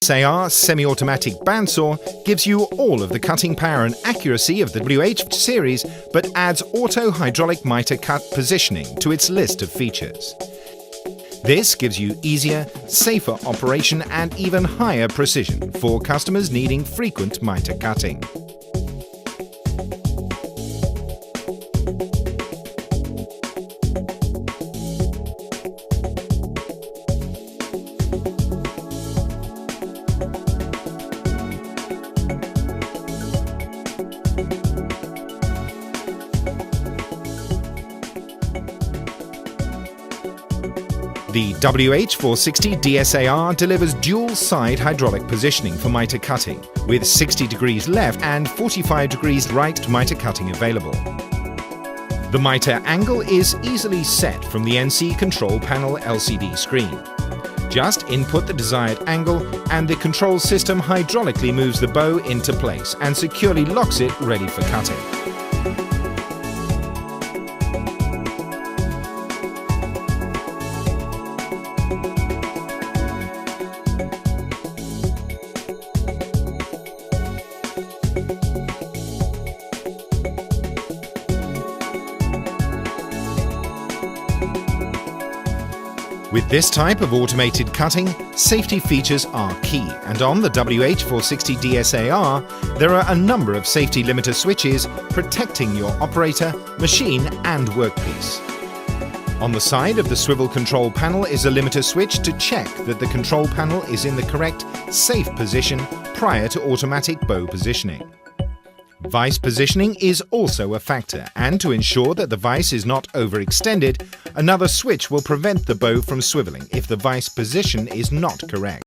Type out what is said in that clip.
DSAR semi-automatic bandsaw gives you all of the cutting power and accuracy of the WH series, but adds auto hydraulic miter cut positioning to its list of features. This gives you easier, safer operation and even higher precision for customers needing frequent miter cutting. The WH460 DSAR delivers dual-side hydraulic positioning for miter cutting, with 60 degrees left and 45 degrees right miter cutting available. The miter angle is easily set from the NC control panel LCD screen. Just input the desired angle and the control system hydraulically moves the bow into place and securely locks it ready for cutting. With this type of automated cutting, safety features are key, and on the WH460 DSAR, there are a number of safety limiter switches protecting your operator, machine and workpiece. On the side of the swivel control panel is a limiter switch to check that the control panel is in the correct, safe position prior to automatic bow positioning. Vice positioning is also a factor, and to ensure that the vice is not overextended, another switch will prevent the bow from swiveling if the vice position is not correct.